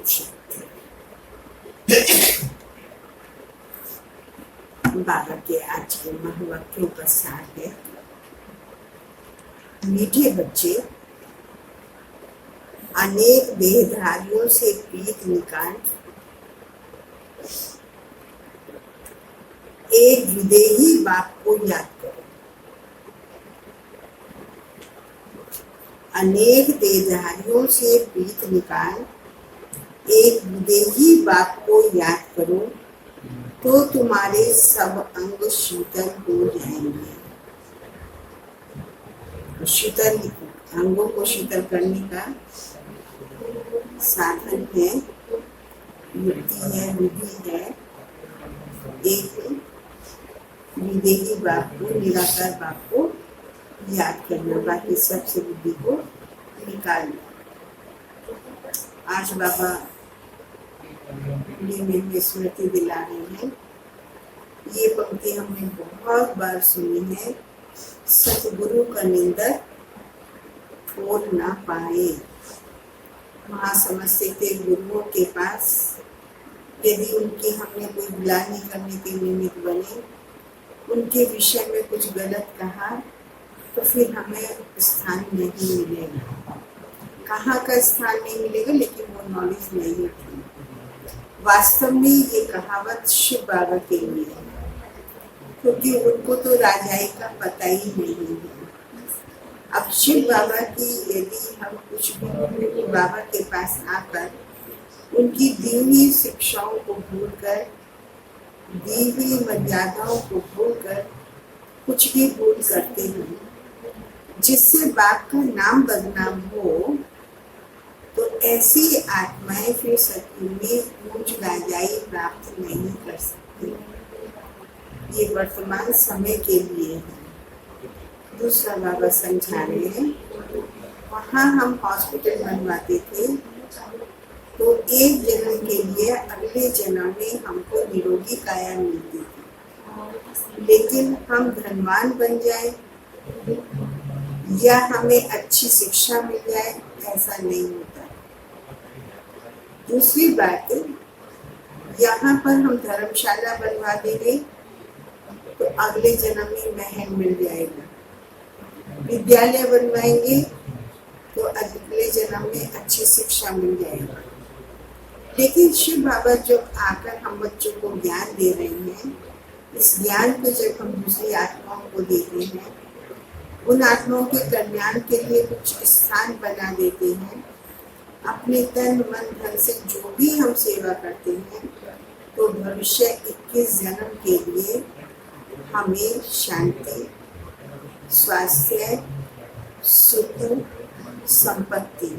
शक्ति। बाबा के आज के महावाक्यों का सार है, मीठे बच्चे, अनेक देहधारियों से पीठ निकाल एक विदेही बाप को याद करो। अनेक देहधारियों से पीठ निकाल एक विदेही बाप को याद करो तो तुम्हारे सब अंग शीतल हो जाएंगे। शीतल अंगों को शीतल करने का साधन है, युक्ति है, विधि है। एक विदेही बाप को, निराकार बाप को याद करना, बाकी सबसे बुद्धि को निकालना। आज बाबा में स्मृति दिला रहे हैं। ये पंक्ति हमने बहुत बार सुनी है, सतगुरु का निंदक छोड़ ना पाए। वहाँ समझते थे गुरुओं के पास यदि उनकी हमने कोई बुलानी करने के निमित्त बने, उनके विषय में कुछ गलत कहा तो फिर हमें स्थान नहीं मिलेगा। कहाँ का स्थान नहीं मिलेगा, लेकिन वो नॉलेज नहीं थी। वास्तव में ये कहावत शिव बाबा के लिए है, क्योंकि उनको तो राजाई का पता ही नहीं है। अब शिव बाबा की यदि हम कुछ भी बाबा के पास आकर उनकी दी हुई शिक्षाओं को भूलकर, दी हुई मर्यादाओं को भूलकर कुछ भी भूल करते हैं जिससे बाप का नाम बदनाम हो, तो ऐसी आत्माएं फिर सत्य में ऊंच राजाई प्राप्त नहीं कर सकती। ये वर्तमान समय के लिए है। दूसरा बाबा समझा रहे हैं, वहाँ हम हॉस्पिटल बनवाते थे तो एक जन्म के लिए अगले जन्म में हमको निरोगी काया मिलती थी, लेकिन हम धनवान बन जाए या हमें अच्छी शिक्षा मिल जाए, ऐसा नहीं होता। दूसरी बात, यहाँ पर हम धर्मशाला बनवा देंगे तो अगले जन्म में महल मिल जाएगा। विद्यालय बनवाएंगे तो अगले जन्म में अच्छी शिक्षा मिल जाएगी। लेकिन शिव बाबा जब आकर हम बच्चों को ज्ञान दे रहे हैं, इस ज्ञान को जब हम दूसरी आत्माओं को देते हैं, उन आत्माओं के कल्याण के लिए कुछ स्थान बना देते हैं। अपने तन मन धन से जो भी हम सेवा करते हैं, तो भविष्य 21 जन्म के लिए हमें शांति, स्वास्थ्य, सुख, संपत्ति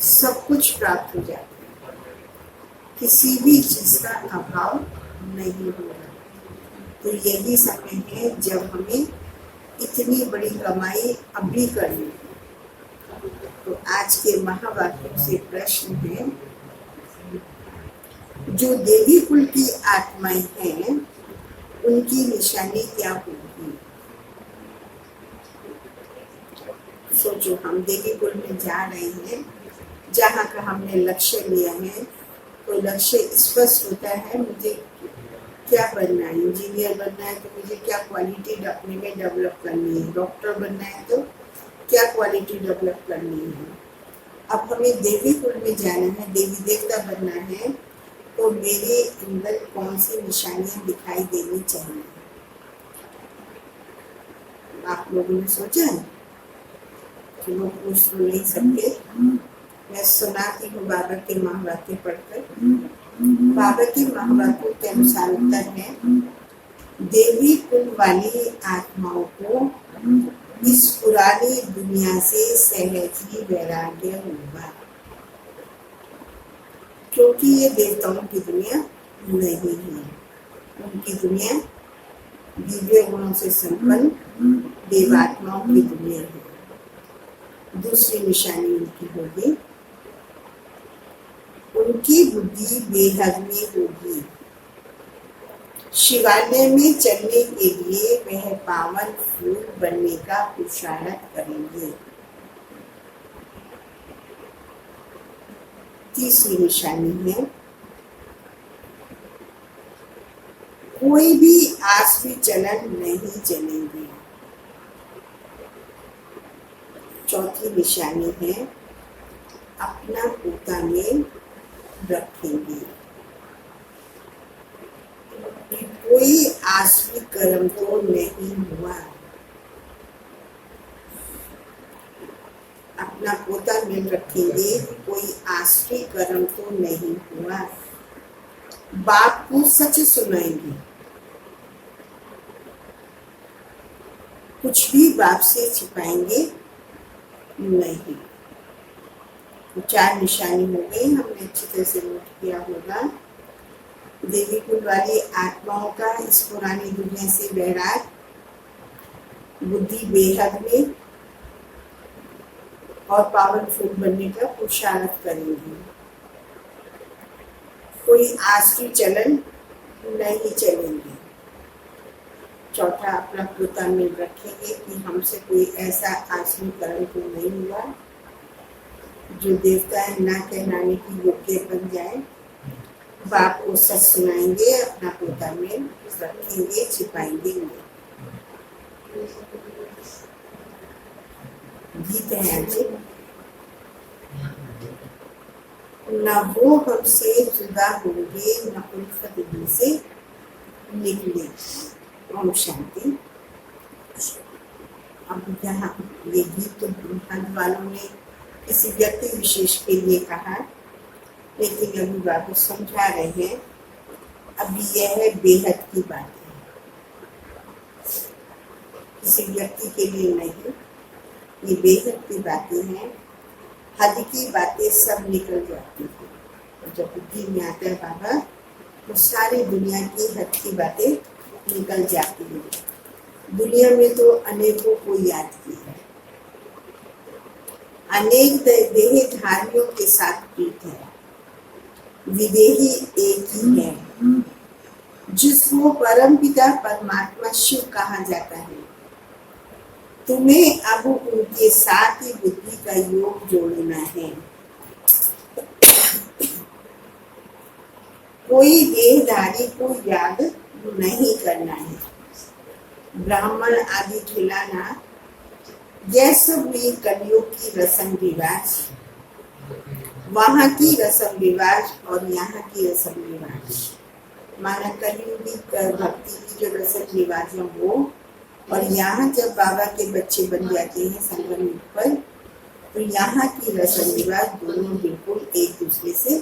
सब कुछ प्राप्त हो जाता है। किसी भी चीज का अभाव नहीं होगा। तो यही समय है जब हमें इतनी बड़ी कमाई अभी करनी है। तो आज के महावाक्यों से प्रश्न है, जो देवी कुल की आत्माएं हैं उनकी निशानी क्या होगी? सोचो, हम देवी कुल में जा रहे हैं, जहाँ का हमने लक्ष्य लिया है, तो लक्ष्य स्पष्ट होता है, मुझे क्या बनना है। इंजीनियर बनना है तो मुझे क्या क्वालिटी अपने में डेवलप करनी है। डॉक्टर बनना है तो क्या क्वालिटी डेवलप करनी है। अब हमें देवी कुल में जाना है, देवी देवता बनना है, तो मेरे अंदर कौन सी निशानियां दिखाई देनी चाहिए? आप लोगों ने सोचा है कि वो पूछ तो नहीं सकते। मैं सुनाती हूँ बाबा के महावाक्य पढ़कर। बाबा के महावाक्यों के अनुसार उत्तर है, देवी कुल वाली आत्माओं को इस पुरानी दुनिया से सहज ही वैराग्य होगा, क्योंकि ये देवताओं की दुनिया नहीं है। उनकी दुनिया दिव्य गुणों से संपन्न देवात्माओं की दुनिया है। दूसरी निशानी उनकी होगी, उनकी बुद्धि बेहद में होगी। शिवालय में चलने के लिए वह पावन फूल बनने का पुरुषार्थ करेंगे। तीसरी निशानी है कोई भी आसवी चलन नहीं चलेंगे। चौथी निशानी है अपना पोता में रखेंगे। कोई आसवी कर्म तो नहीं हुआ। अपना पोता में रखेंगे, कोई आसवी कर्म तो नहीं हुआ। बाप को सच सुनाएंगे, कुछ भी बाप से छिपाएंगे नहीं। तो 4 निशानी हो गई, हमने अच्छी तरह से नोट किया होगा। देवी कुल वाली आत्माओं का इस पुरानी दुनिया से वैराग, बुद्धि बेहद में और पावरफुल बनने का पुरुषार्थ करेंगे। कोई आसवी चलन नहीं चलेंगे। चौथा, अपना पोता में रखेंगे कि हमसे कोई ऐसा आसवी कर्म तो नहीं हुआ जो देवता है ना कहलाने की योग्य बन जाए। बाप को सच सुनाएंगे, अपना पोता में रखेंगे, छिपाएंगे नहीं। गीत है आज। न वो हमसे जुदा होंगे, न उल्फत दिल से निकले। ओम शांति। अब यहाँ ये गीत तो ब्रह्मांड वालों ने किसी व्यक्ति विशेष के लिए कहा, लेकिन अभी बाबू समझा रहे हैं। अभी यह है बेहद की बात है, किसी व्यक्ति के लिए नहीं। ये बेहद की बातें हैं। हद की बातें सब निकल जाती है। और जब बुद्धि में आता है बाबा, तो सारी दुनिया की हद की बातें निकल जाती है। दुनिया में तो अनेकों को याद की है, अनेक देहधारियों के साथ प्रीत है। विदेही एक ही है, जिसको परम पिता परमात्मा शिव कहा जाता है। तुम्हें अब उनके साथ ही बुद्धि का योग जोड़ना है। कोई देहधारी को याद नहीं करना है। ब्राह्मण आदि खिलाना, यह सब हुई कलियुग की रस्म रिवाज। वहाँ की रस्म रिवाज और यहाँ की रस्म रिवाज, माना कलियुगी भक्ति की जो रस्म रिवाज है वो, और यहाँ जब बाबा के बच्चे बन जाते हैं संगम पर, तो यहाँ की रस्म रिवाज दोनों बिल्कुल एक दूसरे से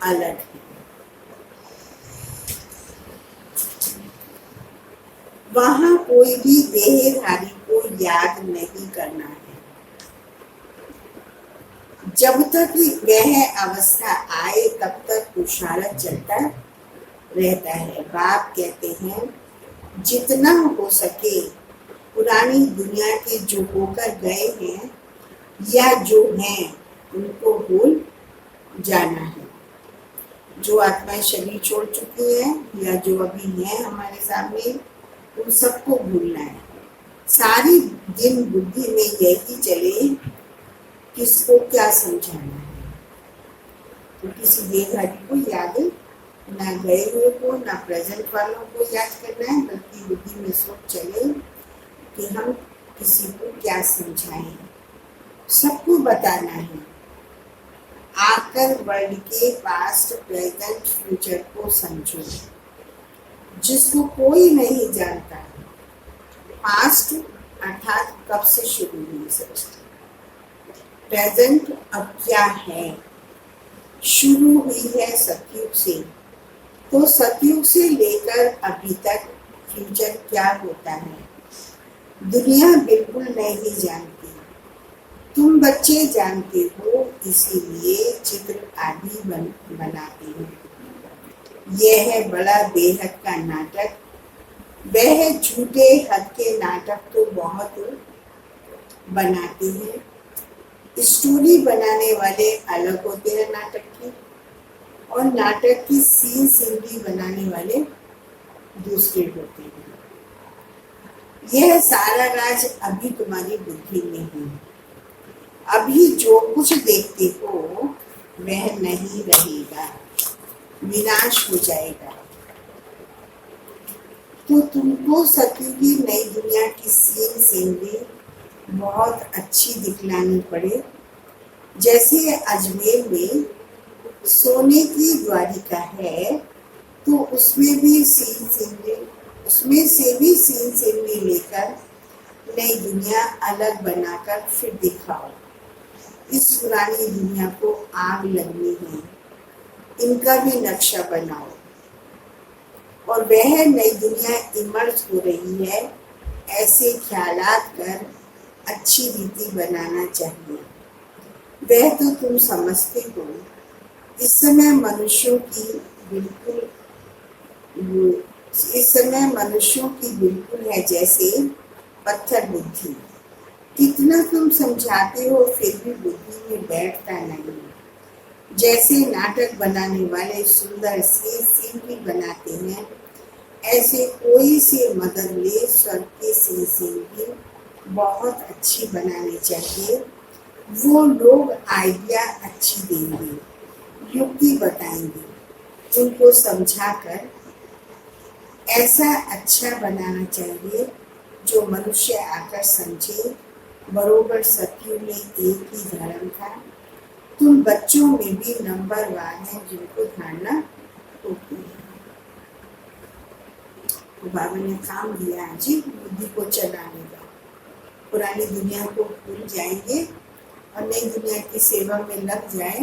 अलग है। वहाँ कोई भी देहधारी को याद नहीं करना है। जब तक वह अवस्था आए तब तक पुरुषार्थ चलता रहता है। बाप कहते हैं जितना हो सके पुरानी दुनिया के जो होकर गए हैं या जो हैं उनको भूल जाना है। जो आत्माएं शरीर छोड़ चुकी हैं या जो अभी हैं हमारे सामने, उन सबको भूलना है। सारी दिन बुद्धि में यही चले किसको क्या समझाना है। तो किसी देहधारी को याद ना गए हुए को, ना प्रेजेंट वालों को याद करना है, बल्कि बुद्धि में सोच चले कि हम किसी को क्या समझाएं। सबको बताना है। आकर वर्ल्ड के पास्ट प्रेजेंट फ्यूचर को समझो, जिसको कोई नहीं जानता। पास्ट अर्थात कब से शुरू हुई सृष्टि, प्रेजेंट अब क्या है। शुरू हुई है सतयुग से, तो सतयुग से लेकर अभी तक फ्यूचर क्या होता है दुनिया बिल्कुल नहीं जानती। तुम बच्चे जानते हो, इसीलिए चित्र आदि बनाते हो। यह है बड़ा बेहद का नाटक। वह झूठे हद के नाटक तो बहुत बनाते हैं। स्टोरी बनाने वाले अलग होते हैं नाटक की, और नाटक की सीनरी बनाने वाले दूसरे होते हैं। यह सारा राज अभी तुम्हारी बुद्धि में है। अभी जो कुछ देखते हो वह नहीं रहेगा, विनाश हो जाएगा। तो तुमको सत्य की नई दुनिया की सीनरी बहुत अच्छी दिखलानी पड़े। जैसे अजमेर में सोने की द्वारिका है, तो उसमें से भी सीनरी लेकर नई दुनिया अलग बनाकर फिर दिखाओ। इस पुरानी दुनिया को आग लगनी है, इनका भी नक्शा बनाओ। और वह नई दुनिया इमर्ज हो रही है, ऐसे ख्यालात कर अच्छी रीति बनाना चाहिए। वह तो तुम समझते हो। इस समय मनुष्यों की बिल्कुल है जैसे पत्थर बुद्धि। कितना तुम समझाते हो फिर भी बुद्धि में बैठता नहीं। जैसे नाटक बनाने वाले सुंदर से सीनरी बनाते हैं, ऐसे कोई से मदद ले स्वर्ग के सीनरी बहुत अच्छी बनानी चाहिए। वो लोग आइडिया अच्छी देंगे, युक्ति बताएंगे, उनको समझाकर ऐसा अच्छा बनाना चाहिए जो मनुष्य आकर समझे। बरोबर सत्य में एक ही धर्म था। तुम बच्चों में भी नंबर 1 है जिनको धारणा होती है। तो बाबा ने काम दिया जी बुद्धि को चलाने का। पुरानी दुनिया को भूल जाएंगे और नई दुनिया की सेवा में लग जाए,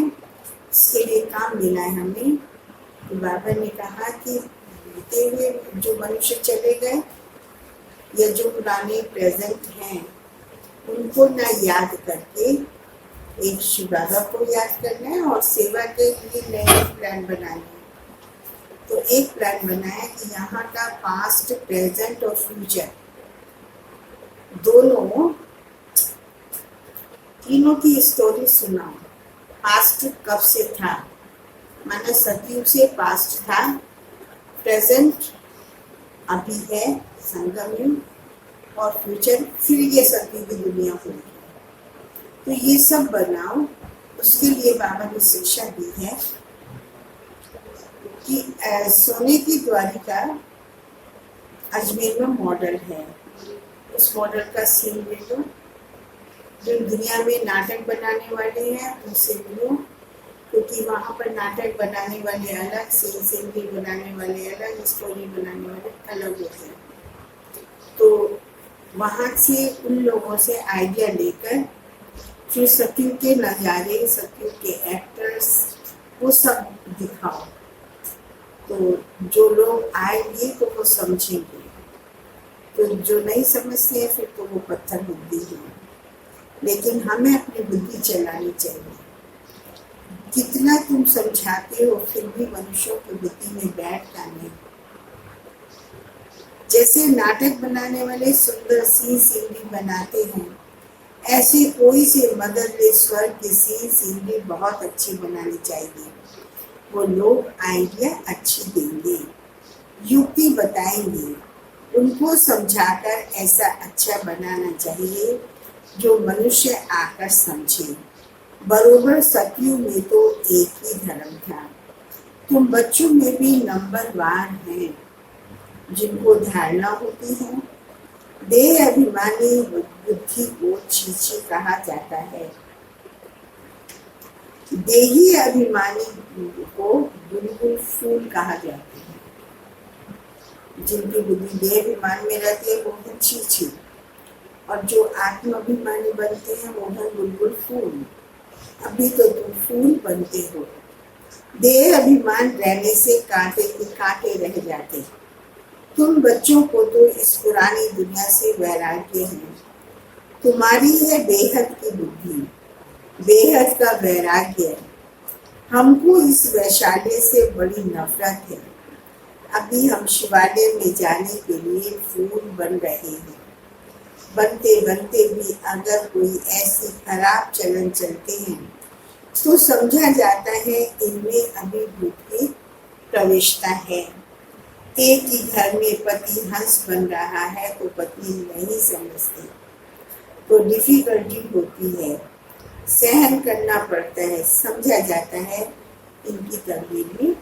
इसके लिए काम मिला है हमें। तो बाबा ने कहा कि बीते हुए जो मनुष्य चले गए या जो पुराने प्रेजेंट हैं, उनको ना याद करके एक शिव बाबा को याद करना है और सेवा के लिए नए प्लान बनाने। तो एक प्लान बनाया कि यहाँ का पास्ट, प्रेजेंट और फ्यूचर तीनों की स्टोरी सुनाओ। पास्ट कब से था, माना सतयुग से पास्ट था, प्रेजेंट अभी है संगम युग, और फ्यूचर फिर ये सतयुग की दुनिया होगी। तो ये सब बनाओ। उसके लिए बाबा ने शिक्षा दी है कि सोने की द्वारिका अजमेर में मॉडल है। उस मॉडल का सीन ले लो। जो दुनिया में नाटक बनाने वाले हैं उनसे मिलो, क्योंकि वहाँ पर नाटक बनाने वाले अलग, सीनरी बनाने वाले अलग, स्टोरी बनाने वाले अलग होते हैं। तो वहाँ से उन लोगों से आइडिया लेकर फिर सत्युग के नज़ारे, सत्युग के एक्टर्स, वो सब दिखाओ। तो जो लोग आएंगे तो वो समझेंगे। तो जो नहीं समझते हैं फिर तो वो पत्थर बुद्धि है। लेकिन हमें अपनी बुद्धि चलानी चाहिए। कितना तुम समझाते हो फिर भी मनुष्यों की बुद्धि में बैठता नहीं। जैसे नाटक बनाने वाले सुंदर सीनरी बनाते हैं, ऐसे कोई से मदद ले स्वर्ग की सीनरी बहुत अच्छी बनानी चाहिए। वो लोग आइडिया अच्छी देंगे, युक्ति बताएंगे, उनको समझाकर ऐसा अच्छा बनाना चाहिए जो मनुष्य आकर समझे। बरोबर सतयुग में तो एक ही धर्म था। तुम बच्चों में भी नंबर 1 हैं जिनको धारणा होती है। देह अभिमानी बुद्धि को चीची कहा जाता है। देही अभिमानी को बुलबुल फूल कहा जाता है। जिनकी बुद्धि देह अभिमान में रहती है वो है चीची, और जो आत्माभिमानी बनते हैं वो है बुलबुल फूल। अभी तो तुम फूल बनते हो। देह अभिमान रहने से कांटे के कांटे रह जाते। तुम बच्चों को तो इस पुरानी दुनिया से वैराग्य है। तुम्हारी है बेहद की बुद्धि, बेहद का वैराग्य। हमको इस वैशाल्य से बड़ी नफरत है। अभी हम शिवालय में जाने के लिए फूल बन रहे हैं। बनते बनते भी अगर कोई ऐसे खराब चलन चलते हैं तो समझा जाता है इनमें अभी बुद्धि प्रविष्टा है। एक ही घर में पति हंस बन रहा है तो पत्नी नहीं समझती, तो डिफिकल्टी होती है। सहन करना पड़ता है, समझा जाता है इनकी तकदीर में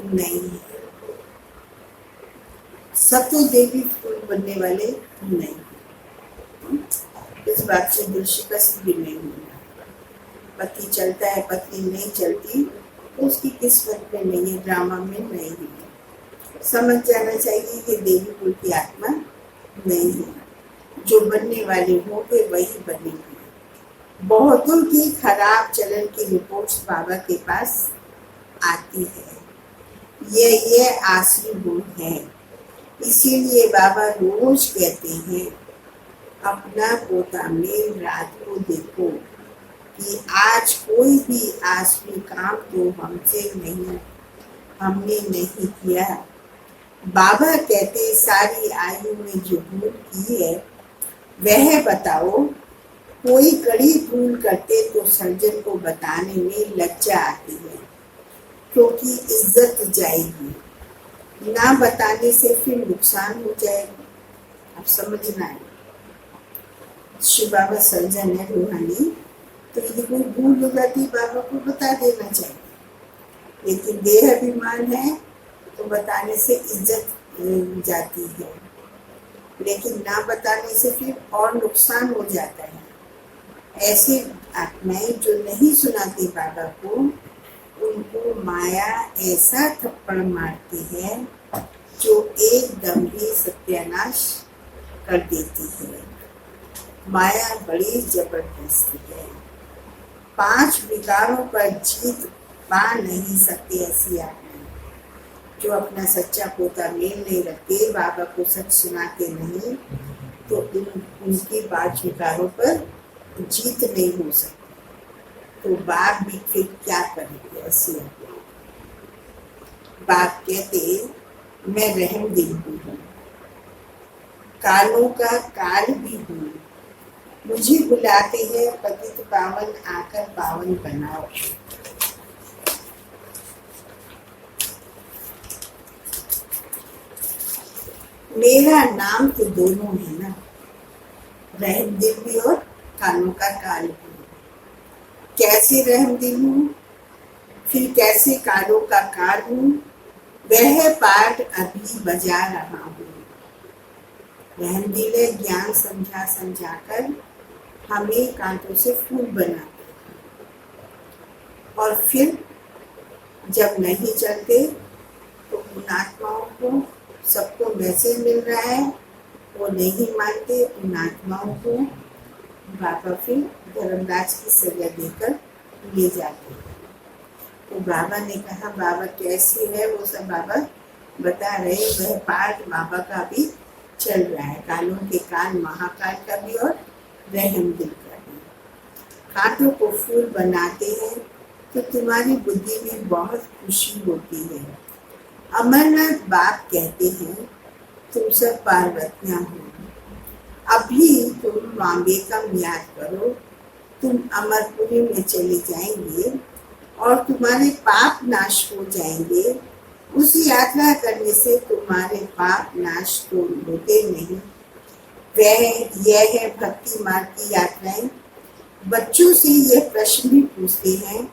नहीं है। सतु देवी फूल बनने वाले नहीं, इस बात से दिल शिकस्त भी नहीं होना। पति चलता है, पत्नी नहीं चलती तो उसकी किस्मत में नहीं है, ड्रामा में नहीं है। समझ जाना चाहिए कि देवी कुल की आत्मा नहीं है, जो बनने वाले होंगे वही बनेंगे। बहुतों की खराब चलन की रिपोर्ट्स बाबा के पास आती है। ये आसरी गुण है, इसीलिए बाबा रोज कहते हैं अपना पोता में रात को देखो कि आज कोई भी आसरी काम तो हमने नहीं किया। बाबा कहते सारी आयु में जो भूल की है वह बताओ। कोई कड़ी भूल करते तो सर्जन को बताने में लज्जा आती है, क्योंकि इज्जत जाएगी। ना बताने से फिर नुकसान हो जाएगा। अब समझना है, शिव बाबा सर्जन है रूहानी, तो यदि कोई भूल हो जाती बाबा को बता देना चाहिए। लेकिन देह अभिमान है तो बताने से इज्जत जाती है, लेकिन ना बताने से फिर और नुकसान हो जाता है। ऐसे आत्माएं जो नहीं सुनाती बाबा को, उनको माया ऐसा थप्पड़ मारती है जो एकदम ही सत्यानाश कर देती है। माया बड़ी जबरदस्त है। 5 विकारों पर जीत पा नहीं सकते ऐसी आत्माएं जो अपना सच्चा पोता मेल नहीं रखते, बाबा को सच सुनाते नहीं, तो उनकी 5 विकारों पर जीत नहीं हो सकती। तो बाप भी फिर क्या करेंगे ऐसे? बाप कहते मैं रहमदिल हूँ, कालों का काल भी हूँ, मुझे बुलाते हैं पतित पावन आकर पावन बनाओ। मेरा नाम तो दोनों है ना, रहमदिल भी और कालों का काल भी। कैसे रहमदिल हूँ, फिर कैसे कालों का काल हूँ, वह पाठ अभी बजा रहा हूँ। रहमदिल ज्ञान समझा समझाकर हमें कांटों से फूल बनाते, और फिर जब नहीं चलते तो उन आत्माओं को सबको मैसेज मिल रहा है, वो नहीं मानते, उन आत्माओं को बाबा फिर धर्मराज की सजा देकर ले जाते हैं। तो बाबा ने कहा बाबा कैसे है, वो सब बाबा बता रहे। वह पाठ बाबा का भी चल रहा है, कालों के काल महाकाल का भी और रहमदिल का भी। कांटों को फूल बनाते हैं तो तुम्हारी बुद्धि में बहुत खुशी होती है। अमरनाथ बाप कहते हैं तुम सब पार्वतियां हो, अभी तुम मांबेकम याद करो, तुम अमरपुरी में चले जाएंगे और तुम्हारे पाप नाश हो जाएंगे। उस यात्रा करने से तुम्हारे पाप नाश तो होते नहीं। यह है भक्ति मार्ग की यात्राएं। बच्चों से यह प्रश्न भी पूछते हैं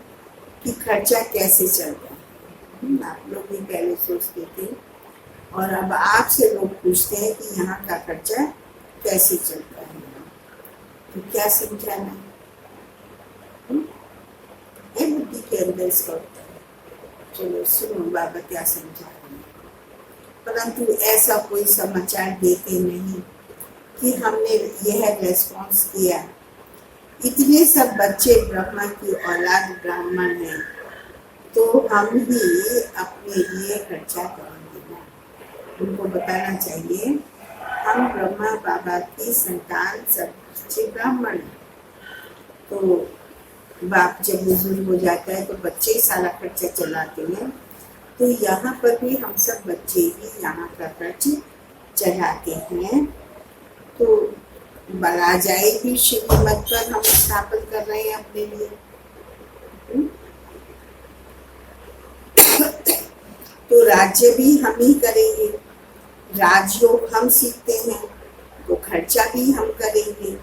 कि खर्चा कैसे चलता है। आप लोग भी पहले सोचते थे, और अब आपसे लोग पूछते हैं कि यहाँ का खर्चा कैसे चलता है। तो क्या समझाना है बुद्धि के अंदर इसका उत्तर। चलो सुनो बाबा क्या समझा रहे हैं। परंतु ऐसा कोई समाचार देते नहीं कि हमने यह रेस्पॉन्स किया। इतने सब बच्चे ब्रह्मा की औलाद ब्राह्मण हैं, तो हम ही अपने लिए खर्चा करेंगे ना। उनको बताना चाहिए हम ब्रह्मा बाबा की संतान, सब बच्चे ब्राह्मण हैं। तो बाप जब बुजुर्ग हो जाता है तो बच्चे ही सारा खर्चा चलाते हैं। तो यहाँ पर भी हम सब बच्चे ही यहाँ का खर्च चलाते हैं। तो बड़ा जाए भी श्रीमत पर हम स्थापित कर रहे हैं अपने लिए। तो राज्य भी हम ही करेंगे, राजयोग हम सीखते हैं तो खर्चा भी हम करेंगे।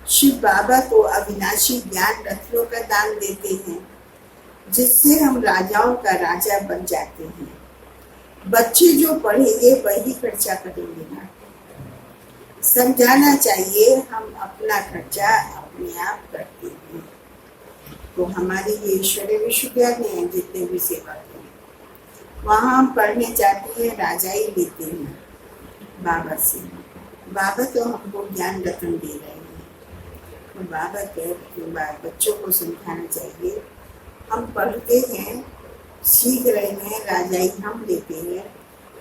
शिव बाबा तो अविनाशी ज्ञान रत्नों का दान देते हैं, जिससे हम राजाओं का राजा बन जाते हैं। बच्चे जो पढ़ेंगे वही खर्चा करेंगे ना। समझाना चाहिए हम अपना खर्चा अपने आप करते हैं। तो हमारे ये ईश्वरीय विश्वविद्यालय हैं, जितने भी सेवा हैं, वहाँ हम पढ़ने जाते हैं, राजा ही लेते हैं बाबा से। बाबा तो हमको ज्ञान रत्न दे रहे हैं। तो बाबा के बच्चों को समझाना चाहिए हम पढ़ते हैं, सीख रहे हैं, राजाई हम लेते हैं,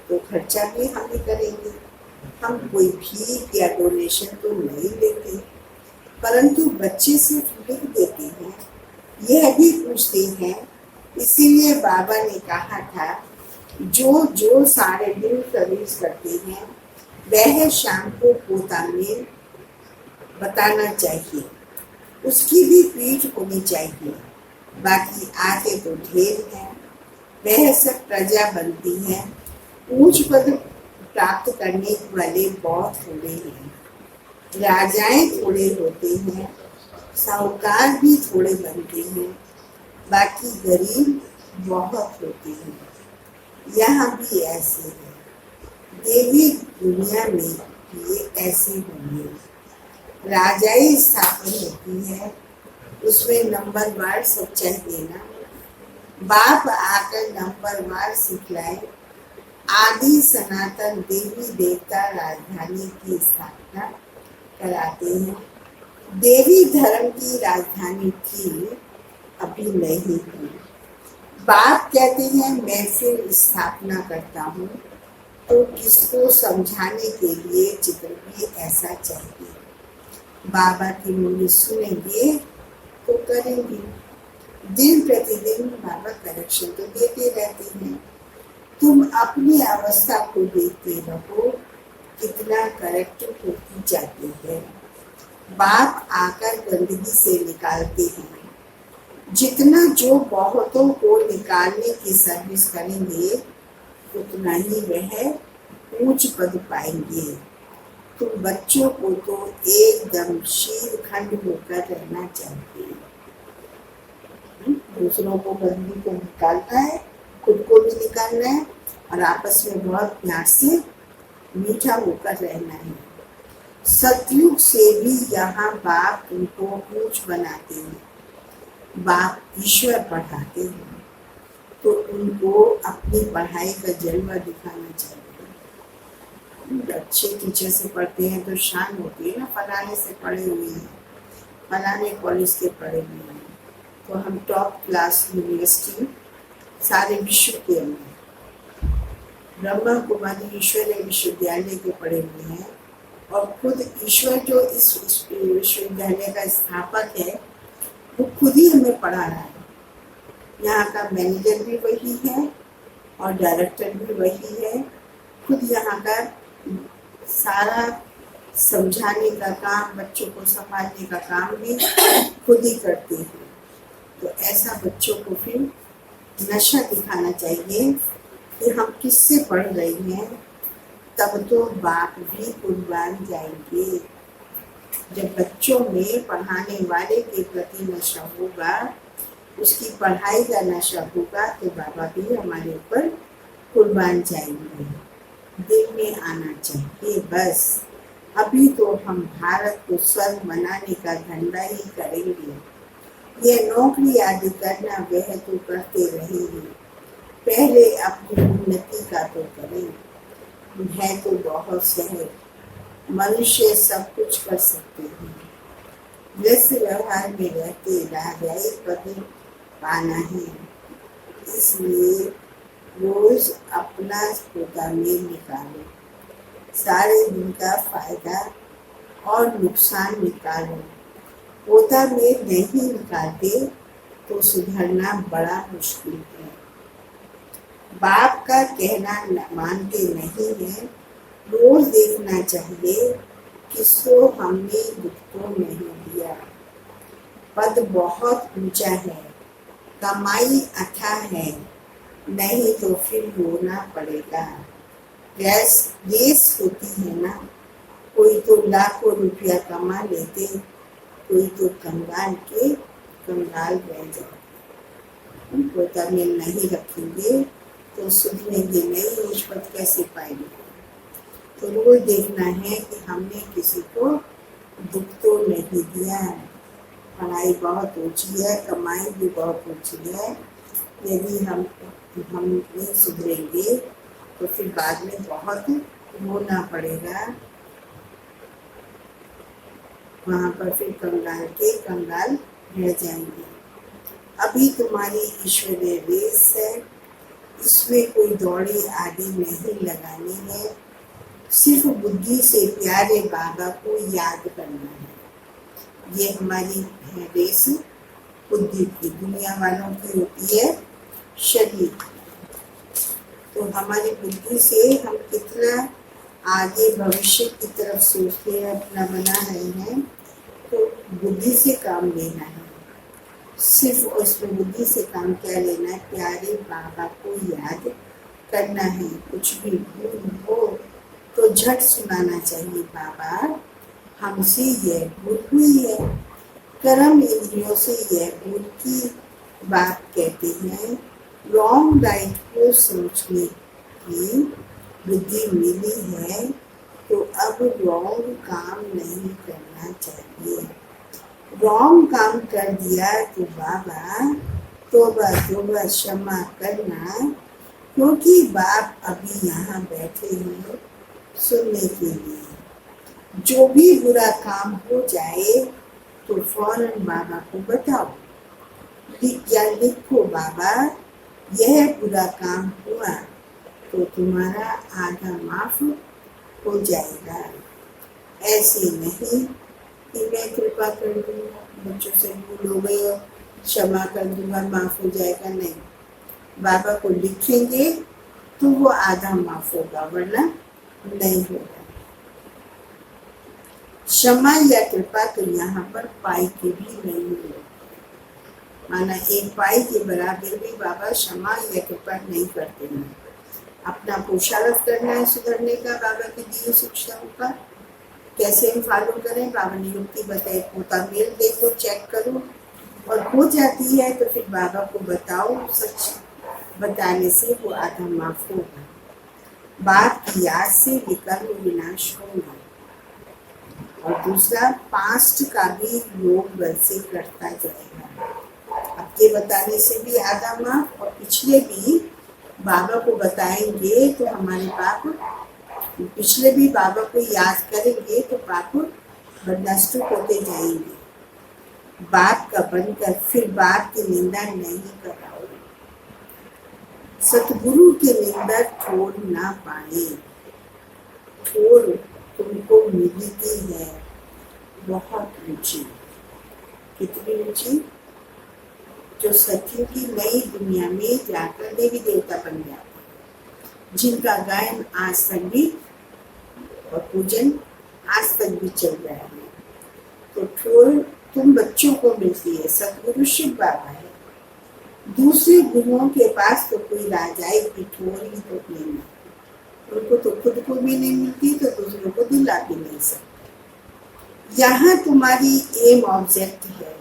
तो खर्चा भी हम ही करेंगे। हम कोई भीख या डोनेशन तो नहीं लेते, परंतु बच्चे सिर्फ लिख देते हैं, यह भी पूछते हैं। इसीलिए बाबा ने कहा था जो जो सारे दिन सर्विस करते हैं वह शाम को पोता में बताना चाहिए, उसकी भी पीठ होनी चाहिए। बाकी आते तो ढेर हैं, वह सब प्रजा बनती है। ऊंच पद प्राप्त करने वाले बहुत थोड़े हैं, राजाएं थोड़े होते हैं, साहूकार भी थोड़े बनते हैं, बाकी गरीब बहुत होते हैं। यहाँ भी ऐसे है, देवी दुनिया में भी ऐसे होंगे। राजाई स्थापन होती है, उसमें नंबरवार सच्चाई देना। बाप आकर नंबरवार सिखलाए। आदि सनातन देवी देवता राजधानी की स्थापना कराते हैं। देवी धर्म की राजधानी थी, अभी नहीं थी। बाप कहते हैं मैं फिर स्थापना करता हूँ, तो किसको समझाने के लिए चित्र भी ऐसा चाहिए। बाबा की मूल्य सुनेंगे तो करेंगे। दिन प्रतिदिन बाबा करेक्शन तो देते रहते हैं। तुम अपनी अवस्था को देखते रहो, कितना करेक्ट होती जाती है। बाप आकर गंदगी से निकालते हैं। जितना जो बहुतों को निकालने की सर्विस करेंगे, उतना ही वह ऊंच पद पाएंगे। तुम बच्चों को तो एकदम शीर खंड होकर रहना चाहिए। दूसरों को गंदगी को निकालना है, खुद को भी निकालना है, और आपस में बहुत प्यार से मीठा होकर रहना है। सतयुग से भी यहाँ बाप तुमको ऊंच बनाते हैं। बाप ईश्वर पढ़ाते हैं, तो उनको अपनी पढ़ाई का जलवा दिखाना चाहिए। अच्छे टीचर से पढ़ते हैं तो शान होती है ना, फलाने से पढ़े हुए हैं, फलाने कॉलेज के पढ़े हुए हैं, तो हम टॉप क्लास यूनिवर्सिटी सारे विश्व के अंदर ब्रह्मा कुमारी ईश्वरीय विश्वविद्यालय के पढ़े हुए हैं। और खुद ईश्वर जो इस विश्वविद्यालय का स्थापक है, वो खुद ही हमें पढ़ा रहा है। यहाँ का मैनेजर भी वही है और डायरेक्टर भी वही है। खुद यहाँ का सारा समझाने का काम, बच्चों को संभालने का काम भी खुद ही करते हैं। तो ऐसा बच्चों को फिर नशा दिखाना चाहिए कि हम किससे पढ़ रहे हैं, तब तो बाप भी कुर्बान जाएंगे। जब बच्चों में पढ़ाने वाले के प्रति नशा होगा, उसकी पढ़ाई का नशा होगा, तो बाबा भी हमारे ऊपर कुर्बान जाएंगे। दिल में आना चाहिए बस। अभी तो हम भारत को स्वर्ग बनाने का धंधा ही करेंगे। ये नौकरी आदि करना वह तो करते रहेंगे, पहले अपनी उन्नति का तो करें। है तो बहुत सहज, मनुष्य सब कुछ कर सकते हैं। व्यस्त व्यवहार में रहते राजाई पद पाना है, इसलिए रोज अपना पोता में निकालो। सारे दिन का फायदा और नुकसान निकालो। पोता में नहीं निकालते तो सुधरना बड़ा मुश्किल है। बाप का कहना मानते नहीं है। रोज देखना चाहिए किसको हमने दुख तो नहीं दिया। पद बहुत ऊंचा है, कमाई अथाह है, नहीं तो फिर रोना पड़ेगा। रेस होती है ना, कोई तो लाखों रुपया कमा लेते कोई तो कंगाल के कंगाल रह जाए। पोता में नहीं रखेंगे तो सुधरेंगे नहीं, रिश्वत कैसे पाएंगे। तो रोज देखना है कि हमने किसी को दुख तो नहीं दिया। पढ़ाई बहुत ऊंची है, कमाई भी बहुत ऊंची है, यदि हम नहीं सुधरेंगे तो फिर बाद में बहुत रोना पड़ेगा। वहाँ पर फिर कंगाल के कंगाल रह जाएंगे। अभी तुम्हारी ईश्वरीय रेस है, इसमें कोई दौड़ी आदि नहीं लगानी है, सिर्फ बुद्धि से प्यारे बाबा को याद करना है। ये हमारी है रेस बुद्धि की, दुनिया वालों की होती है शरीर। तो हमारी बुद्धि से हम कितना आगे भविष्य की तरफ सोचते हैं, अपना बना रहे हैं, तो बुद्धि से काम लेना है। सिर्फ उसमें बुद्धि से काम क्या लेना है, प्यारे बाबा को याद करना है। कुछ भी भूल हो तो झट सुनाना चाहिए, बाबा हमसे यह भूल हुई है। कर्म इंद्रियों से यह भूल की बात कहते हैं। रॉन्ग राइट को सोचने की बुद्धि मिली है तो अब रॉन्ग काम नहीं करना चाहिए। रॉन्ग काम कर दिया तो बाबा तोबा तोबा क्षमा करना, क्योंकि बाप अभी यहाँ बैठे हैं सुनने के लिए। जो भी बुरा काम हो जाए तो फौरन बाबा को बताओ या लिखो, बाबा यह बुरा काम हुआ तो तुम्हारा आधा माफ हो जाएगा। ऐसे नहीं कि मैं कृपा कर दूंगा, बच्चों से भूल हो गई और क्षमा कर दूंगा माफ हो जाएगा, नहीं। बाबा को लिखेंगे तो वो आधा माफ होगा, वरना नहीं होगा। क्षमा या कृपा तो यहाँ पर पाई के भी नहीं है। माना एक पाई के बराबर भी बाबा क्षमा या कृपा नहीं करते हैं। अपना पुरुषार्थ करना है सुधरने का, बाबा की दी शिक्षाओं का कैसे हम फॉलो करें। बाबा ने युक्ति बताई, पोता मेल देखो, चेक करो, और हो जाती है तो फिर बाबा को बताओ। सच बताने से वो आधा माफ होगा। बाप की याद से विकर्म विनाश होगा। और दूसरा, पास्ट का भी योग बल से करता जाएगा। आपके बताने से भी आधा माफ, और पिछले भी बाबा को बताएंगे तो हमारे पाप, पिछले भी बाबा को याद करेंगे तो पाप नष्ट होते जाएंगे। बाप का बनकर फिर बाप की निंदा नहीं कराओ। सतगुरु की निंदा छोड़ ना पाए। छोड़ तुमको मिलती है बहुत ऊंची। कितनी ऊंची? जो सत्य की नई दुनिया में जाकर देवी देवता बन जाते, जिनका गायन आज तक भी और पूजन आज तक भी चल रहा है। तो ठोर तुम बच्चों को मिलती है। सतगुरु शिव बाबा है। दूसरे गुरुओं के पास तो कोई राजाई की ठोर ही तो नहीं है। उनको तो खुद को भी नहीं मिलती तो दूसरों को दिला भी नहीं सकते। यहाँ तुम्हारी एम ऑब्जेक्ट है।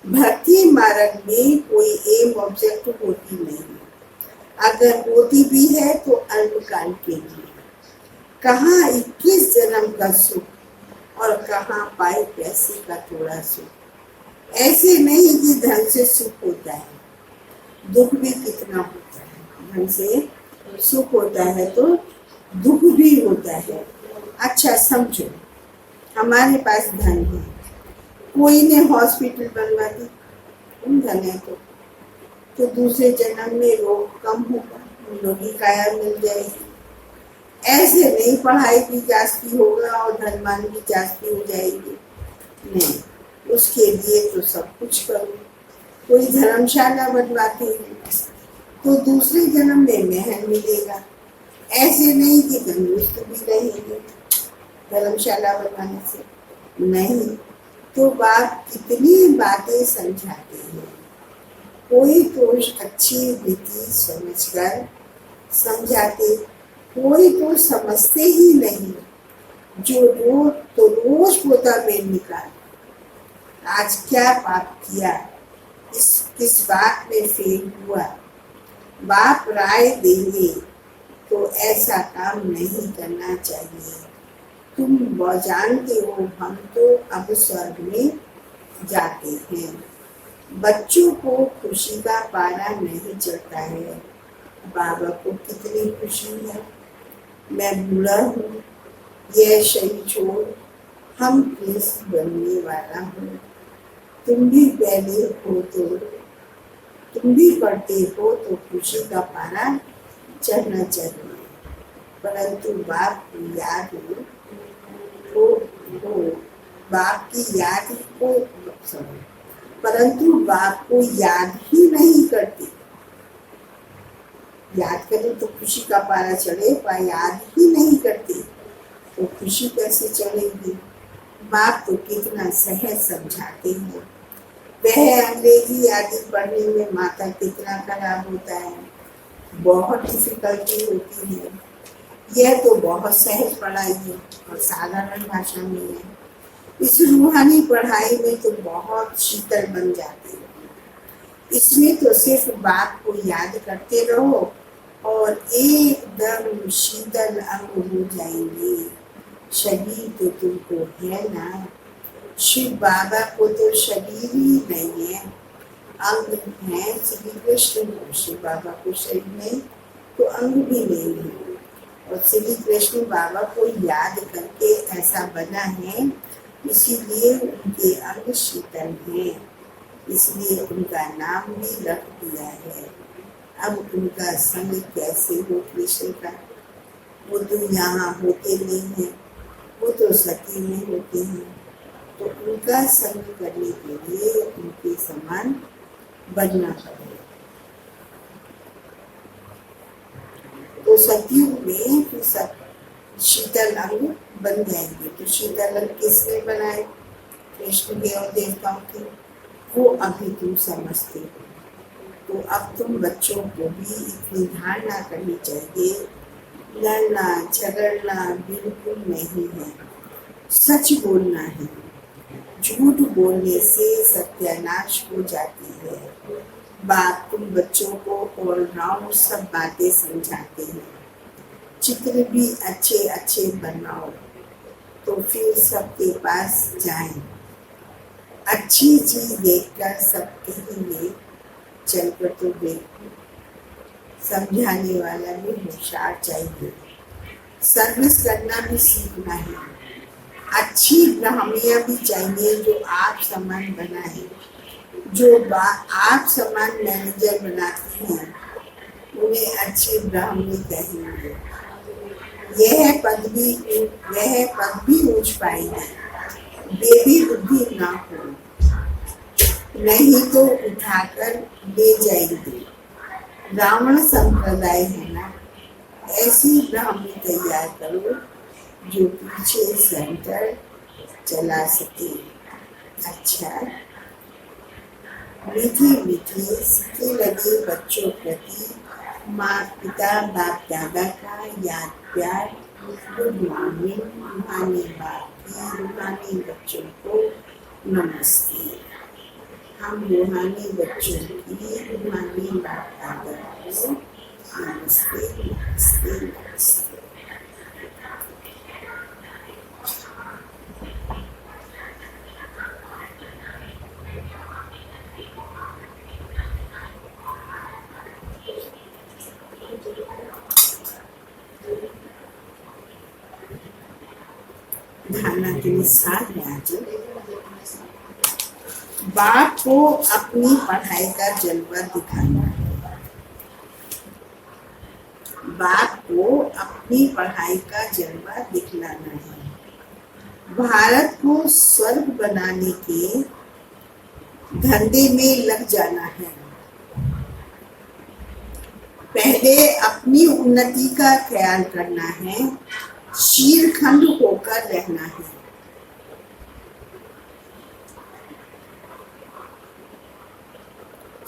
भक्ति मार्ग में कोई एम ऑब्जेक्ट होती नहीं। अगर होती भी है तो अल्पकाल के लिए। कहाँ 21 जन्म का सुख और कहाँ पाए पैसे का थोड़ा सुख। ऐसे नहीं कि धन से सुख होता है, दुख भी कितना होता है। धन से सुख होता है तो दुख भी होता है। अच्छा समझो, हमारे पास धन है, कोई ने हॉस्पिटल बनवा दी, धन है तो दूसरे जन्म में रोग कम होगा, लोगी काया मिल जाएगी। ऐसे नहीं पढ़ाई भी जास्ती होगा और धनमान भी जास्ती हो जाएगी, नहीं। उसके लिए तो सब कुछ करो। कोई धर्मशाला बनवाते हैं तो दूसरे जन्म में महल मिलेगा। ऐसे नहीं कि तंदुरुस्त भी रहेंगे धर्मशाला बनवाने से, नहीं। तो बाप कितनी बातें समझाते हैं। कोई तो अच्छी रीति समझकर समझाते, कोई तो समझते ही नहीं। जो रोज पोता मेल निकाल, आज क्या पाप किया, इस किस बात में फेल हुआ। बाप राय देंगे तो ऐसा काम नहीं करना चाहिए। तुम जानते हो हम तो अब स्वर्ग में जाते हैं। बच्चों को खुशी का पारा नहीं चढ़ता है। बाबा को कितनी खुशी है, मैं बूढ़ा हूँ, यह शरीर छोड़ हम कृष्ण बनने वाला हूँ। तुम भी पहले हो तो तुम भी पढ़ते हो तो खुशी का पारा चढ़ना चाहिए, परंतु बाप की याद हो बाप की याद को परंतु बाप को याद ही नहीं करती। याद करें तो खुशी का पारा चढ़े, पर याद ही नहीं करती तो खुशी कैसे चढ़ेगी। बाप तो कितना सहज समझाते हैं। वह अंग्रेजी आदि पढ़ने में माथा कितना खराब होता है, बहुत डिफिकल्टी होती है। यह तो बहुत सहज पढ़ाई है और साधारण भाषा में है। इस रूहानी पढ़ाई में तो बहुत शीतल बन जाते हो। इसमें तो सिर्फ बाप को याद करते रहो और एकदम शीतल अंग हो जाएंगे। शरीर तो तुमको है ना, शिव बाबा को तो शरीर ही नहीं है, अंग है श्री कृष्ण को। शिव बाबा को शरीर नहीं तो अंग भी नहीं है, और श्री कृष्ण बाबा को याद करके ऐसा बना है, इसीलिए उनके अंग शीतल हैं, इसलिए उनका नाम भी रख दिया है। अब उनका संग कैसे हो कृष्ण का, वो तो यहाँ होते नहीं है, वो तो सती में होते हैं। तो उनका संग करने के लिए उनके समान बनना पड़ेगा। तो सतयुग में फिर सब शीतल अंग बन जाएंगे। तो शीतल अंग किसने बनाए, कृष्ण के और देवताओं के, वो अभी तुम समझते हो। तो अब तुम बच्चों को भी इतनी धारणा करनी चाहिए, लड़ना झगड़ना बिल्कुल नहीं है, सच बोलना है। झूठ बोलने से सत्यानाश हो जाती है। बात तुम बच्चों को और राउंड सब बातें समझाते हैं। चित्र भी अच्छे अच्छे बनाओ तो फिर सबके पास जाएं। अच्छी चीज देखकर सब कहेंगे चलकर तो देखो। समझाने वाला भी होशियार चाहिए। सर्विस करना भी सीखना है। अच्छी ब्राह्मणियां भी चाहिए जो आप समान बनाए। जो आप समान मैनेजर बनाती हैं उन्हें अच्छी ब्राह्मणी कहेंगे। यह पद भी ऊंच पाएगी। बेबी बुद्धि ना हो, नहीं तो उठाकर ले जाएंगे। रावण संप्रदाय है ना, ऐसी ब्राह्मणी तैयार करो जो पीछे सेंटर चला सके। अच्छा, मीठी मीठी सिक्के लगे बच्चों प्रति माँ पिता बाप दादा का याद प्यार। गुड मॉर्निंग रूहानी बाप की रूहानी बच्चों को नमस्ते। हम रूहानी बच्चों की रूहानी बाप दादा को नमस्ते नमस्ते नमस्ते। धारणा के निस्सार आज बाप को अपनी पढ़ाई का जलवा दिखाना है। बाप को अपनी पढ़ाई का जलवा दिखलाना है। भारत को स्वर्ग बनाने के धंधे में लग जाना है। पहले अपनी उन्नति का ख्याल करना है, शीलखंड होकर रहना है।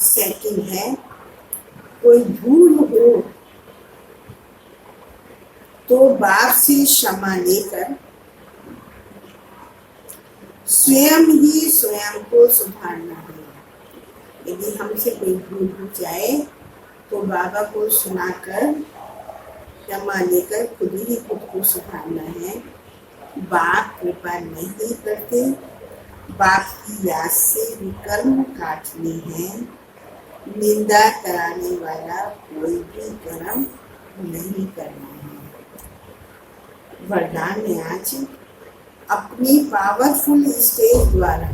सेकंड है, कोई भूल हो तो बाप से क्षमा लेकर स्वयं ही स्वयं को सुधारना है। यदि हमसे कोई भूल हो जाए तो बाबा को सुनाकर क्षमा लेकर खुद ही खुद को सुधारना है। बाप कृपा नहीं करते, बाप की याद से विकर्म काटने हैं। निंदा कराने वाला कोई भी कर्म नहीं करना है। वरदान में आज अपनी पावरफुल स्टेज द्वारा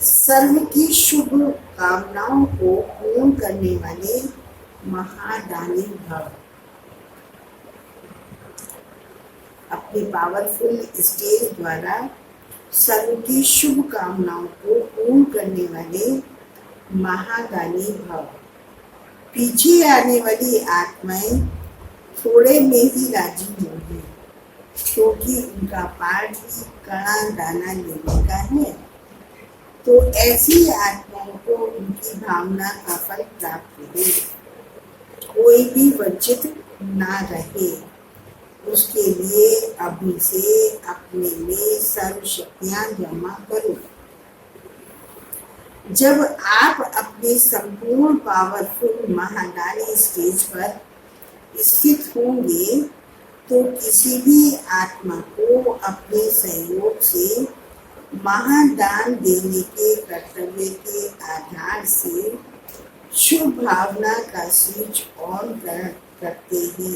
सर्व की शुभ कामनाओं को पूर्ण करने वाले महादानी भव। अपनी पावरफुल स्टेज द्वारा सर्व की शुभ कामनाओं को पूर्ण करने वाले महादानी भव। पीछे आने वाली आत्माएं थोड़े में ही राजी होंगी, क्योंकि उनका पाठ ही कणा दाना लेने का है। तो ऐसी आत्माओं को उनकी भावना का फल प्राप्त हो, कोई भी वंचित ना रहे, उसके लिए अभी से अपने में सर्व शक्तियां जमा करो। जब आप अपने संपूर्ण पावरफुल महादानी स्टेज पर स्थित होंगे तो किसी भी आत्मा को अपने सहयोग से महादान देने के कर्तव्य के आधार से शुभ भावना का स्विच ऑन करते ही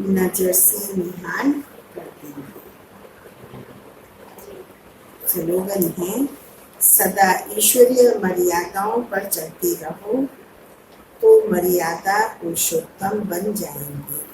नजर से निहाल करते हैं। स्लोगन है, सदा ईश्वरीय मर्यादाओं पर चलते रहो तो मर्यादा पुरुषोत्तम बन जाएंगे।